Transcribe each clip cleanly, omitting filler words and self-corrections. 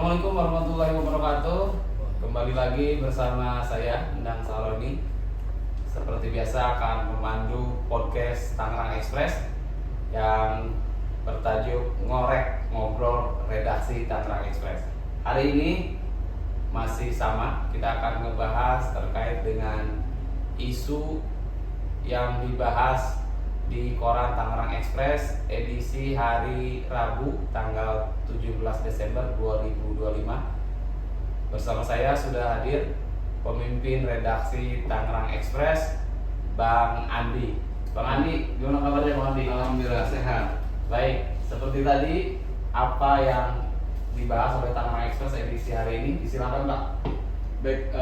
Assalamualaikum warahmatullahi wabarakatuh. Kembali lagi bersama saya Endang Saloni. Seperti biasa akan memandu podcast Tangerang Express yang bertajuk Ngorek Ngobrol Redaksi Tangerang Express. Hari ini masih sama, kita akan ngebahas terkait dengan isu yang dibahas di koran Tangerang Express edisi hari Rabu tanggal 17 Desember 2025. Bersama saya sudah hadir pemimpin redaksi Tangerang Express, Bang Andi. Bang Andi, gimana kabarnya Bang Andi? Alhamdulillah sehat. Baik, seperti tadi apa yang dibahas oleh Tangerang Express edisi hari ini, silakan Pak. Baik,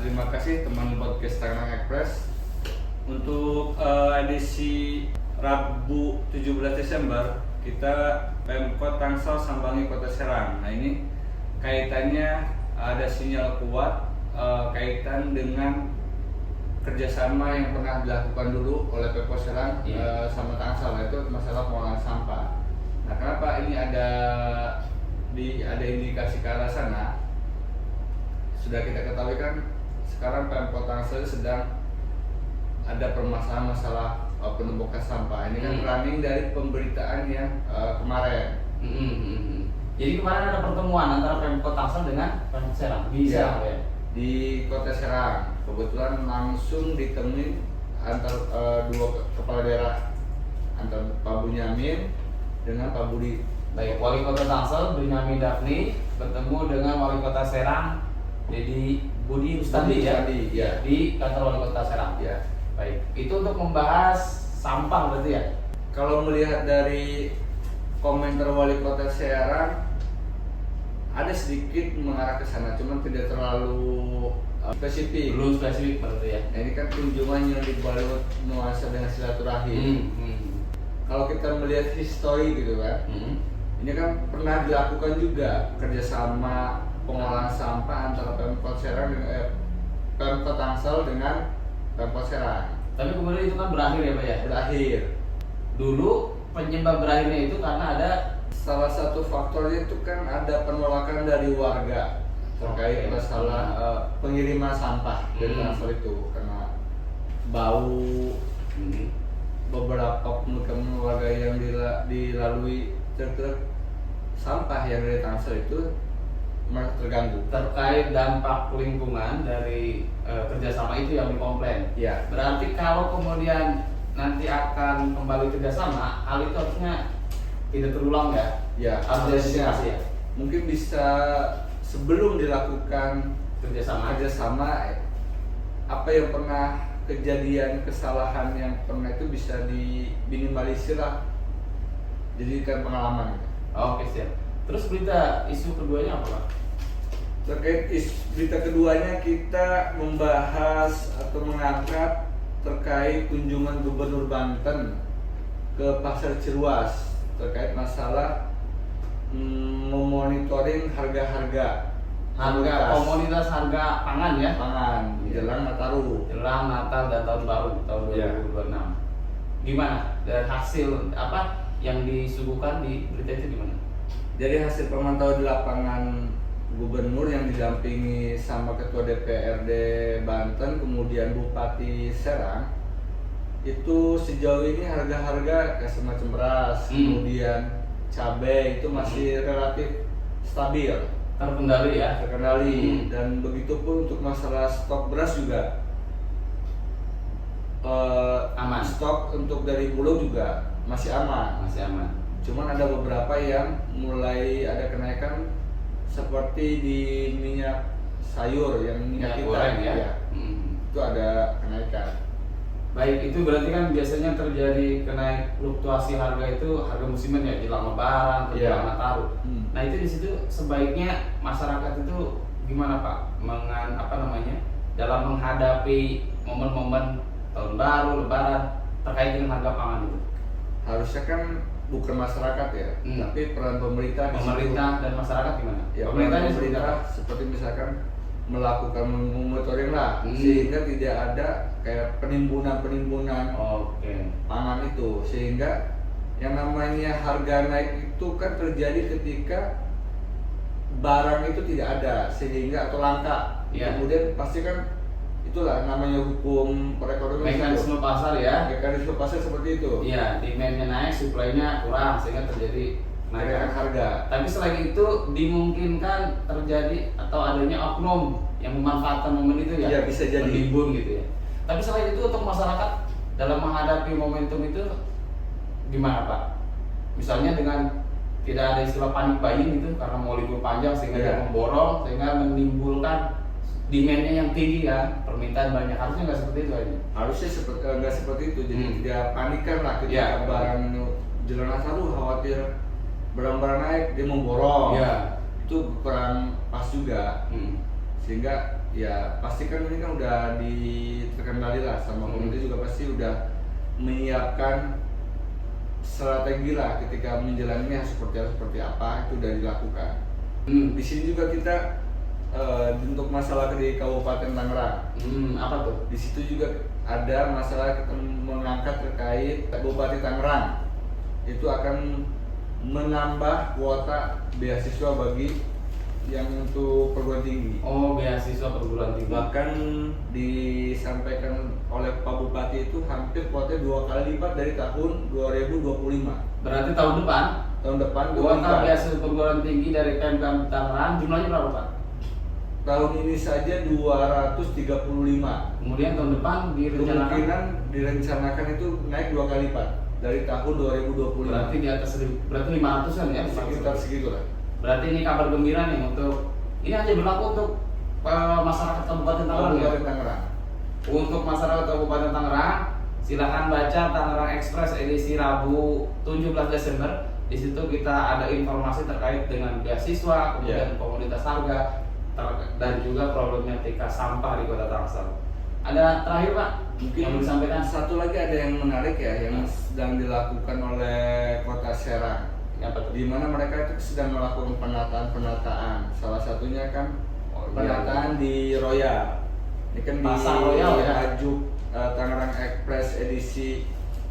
terima kasih teman podcast Tangerang Express. Untuk edisi Rabu 17 Desember kita Pemkot Tangsel sambangi Kota Serang. Nah ini kaitannya ada sinyal kuat kaitan dengan kerjasama yang pernah dilakukan dulu oleh Pemkot Serang sama Tangsel, itu masalah pengolahan sampah. Nah kenapa ini ada indikasi ke arah sana? Sudah kita ketahui kan sekarang Pemkot Tangsel sedang ada permasalahan masalah penumpukan sampah. Ini kan running dari pemberitaan yang kemarin. Jadi kemarin ada pertemuan antara Pemkot Tangsel dengan Pemkot Serang di Serang ya? Di Kota Serang. Kebetulan langsung ditemui antar dua kepala daerah, antara Pak Bunyamin dengan Pak Budi. Baik, Wali Kota Tangsel Benyamin Daphni bertemu dengan Wali Kota Serang Dedi Budi Rustandi ya? Di kantor Wali Kota Serang. Ya. Baik, itu untuk membahas sampah berarti ya? Kalau melihat dari komentar Wali Kota Serang ada sedikit mengarah ke sana, cuman tidak terlalu spesifik. Belum spesifik berarti ya? Nah, ini kan kunjungan yang dibalut nuansa dengan silaturahim. Kalau kita melihat histori gitu kan, ini kan pernah dilakukan juga kerjasama pengolahan sampah antara Pemkot Serang dengan Pemkot Tangsel dengan Pemkot Serang. Tapi kemudian itu kan berakhir ya Pak ya? Berakhir. Dulu penyebab berakhirnya itu karena ada Salah satu faktornya itu kan ada penolakan dari warga terkait masalah pengiriman sampah dari Tangsel itu, karena bau beberapa pemukiman warga yang dilalui truk sampah yang dari Tangsel itu merasa terganggu. terkait dampak lingkungan dari kerjasama itu yang dikomplain. Ya. Berarti kalau kemudian nanti akan kembali kerjasama, hal itu harusnya tidak terulang ya? Ya, Harus diantisipasi ya? mungkin bisa sebelum dilakukan Kerjasama. apa yang pernah kejadian kesalahan yang pernah itu bisa diminimalisir lah, jadikan pengalaman. Oke siap. Terus berita isu keduanya apa Pak? Terkait berita keduanya kita membahas atau mengangkat terkait kunjungan Gubernur Banten ke Pasar Ciruas terkait masalah memonitoring harga Komunitas harga pangan ya? pangan jelang Nataru. Jelang Natal dan Tahun Baru tahun 2026. Gimana? Dari hasil apa yang disuguhkan di berita itu gimana? Jadi hasil pemantauan di lapangan Gubernur yang didampingi sama Ketua DPRD Banten kemudian Bupati Serang, itu sejauh ini harga-harga kayak semacam beras, kemudian cabai itu masih relatif stabil, Terkendali ya? terkendali. Dan begitu pun untuk masalah stok beras juga Aman. Stok untuk dari Bulog juga masih aman. Masih aman. Cuman ada beberapa yang mulai ada kenaikan seperti di minyak sayur yang minyak kita goreng ya? Itu ada kenaikan. Baik, itu berarti kan biasanya terjadi kenaik fluktuasi harga itu harga musiman ya, jelang Lebaran, jelang Nataru. Nah itu di situ sebaiknya masyarakat itu gimana Pak? Dalam menghadapi momen-momen Tahun Baru, Lebaran terkait dengan harga pangan itu. Harusnya kan bukan masyarakat ya, tapi peran pemerintah. Dan masyarakat gimana? Ya, pemerintah seperti misalkan melakukan monitoring lah, sehingga tidak ada kayak penimbunan pangan itu, sehingga yang namanya harga naik itu kan terjadi ketika barang itu tidak ada sehingga atau langka. Iya. Kemudian pasti kan itulah namanya hukum perekonomian. Mekanisme pasar ya. Mekanisme pasar seperti itu. Iya, demand-nya naik, supply-nya kurang sehingga terjadi Kenaikan harga. Tapi selain itu dimungkinkan terjadi atau adanya oknum yang memanfaatkan momen itu ya. Iya, bisa jadi. Menimbun gitu ya. Tapi selain itu untuk masyarakat dalam menghadapi momentum itu gimana Pak? Misalnya dengan tidak ada istilah panik buying gitu karena mau libur panjang sehingga Iya. dia memborong sehingga menimbulkan demand-nya yang tinggi kan, permintaan banyak. Harusnya nggak seperti itu aja. Harusnya nggak seperti itu, jadi tidak panikan lah ketika Iya. barang jalan satu khawatir barang-barang naik dia memborong. Iya. Itu kurang pas juga. Sehingga ya pastikan ini kan udah terkendali lah sama pemerintah juga pasti udah menyiapkan strategi lah ketika menjalaninya seperti apa itu udah dilakukan. Di sini juga kita untuk masalah di Kabupaten Tangerang. Apa tuh? Di situ juga ada masalah kita mengangkat terkait Bupati Tangerang itu akan menambah kuota beasiswa bagi yang untuk perguruan tinggi. Oh, beasiswa perguruan tinggi. Bahkan disampaikan oleh Pak Bupati itu hampir kuotanya 2 kali lipat dari tahun 2025. Berarti tahun depan kuota beasiswa perguruan tinggi dari Pemkab Tangerang jumlahnya berapa Pak? Tahun ini saja 235. Kemudian tahun depan direncanakan Kemungkinan direncanakan itu naik 2 kali lipat dari tahun 2025. berarti di atas berarti 500-an ya? Sekitar segitu lah. Berarti ini kabar gembira nih untuk ini hanya berlaku untuk masyarakat Kabupaten Tangerang ya. Kabupaten Tangerang. Untuk masyarakat Kabupaten Tangerang, silakan baca Tangerang Express edisi Rabu 17 Desember. Di situ kita ada informasi terkait dengan beasiswa, kemudian komoditas harga dan juga problematika sampah di Kota Tangsel. Ada terakhir Pak, Mungkin yang mau disampaikan? satu lagi ada yang menarik ya yang sedang dilakukan oleh Kota Serang. Apa tuh? Di mana mereka itu sedang melakukan penataan. Salah satunya kan penataan di Royal. Ini kan Pasar di Royal ya? Ajuk Tangerang Express edisi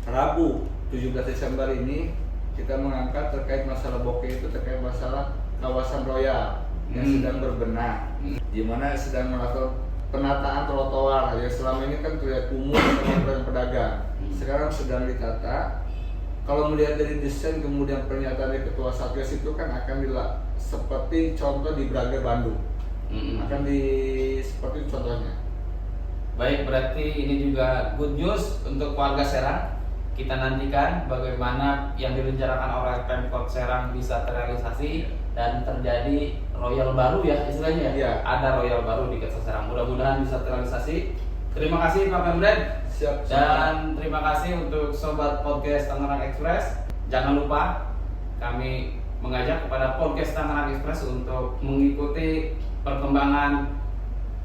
Rabu 17 Desember ini kita mengangkat terkait masalah bokeh itu terkait masalah kawasan Royal yang sedang berbenah, di mana sedang melakukan penataan trotoar yang selama ini kan terlihat kumuh dengan pedagang. Sekarang sedang ditata. Kalau melihat dari desain kemudian pernyataan dari Ketua Satgas itu kan akan seperti contoh di Braga Bandung. Akan seperti contohnya. Baik, berarti ini juga good news untuk warga Serang. Kita nantikan bagaimana yang direncanakan oleh Pemkot Serang bisa terrealisasi dan terjadi royal baru ya istilahnya. Iya. Ada royal baru di Kota Serang. Mudah-mudahan bisa terrealisasi. Terima kasih Pak Pemret. Siap. Dan terima kasih untuk sobat podcast Tangerang Express. Jangan lupa kami mengajak kepada podcast Tangerang Express untuk mengikuti perkembangan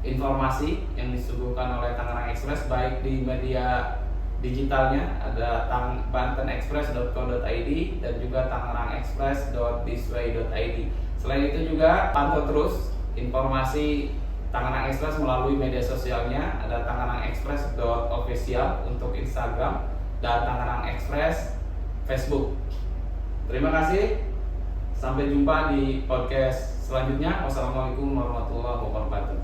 informasi yang disuguhkan oleh Tangerang Express baik di media digitalnya ada bantenexpress.co.id dan juga tangerangexpress.thisway.id. Selain itu juga pantau terus informasi Tangerang Express melalui media sosialnya ada tangerangexpress.official untuk Instagram dan Tangerang Express Facebook. Terima kasih. Sampai jumpa di podcast selanjutnya. Wassalamualaikum warahmatullahi wabarakatuh.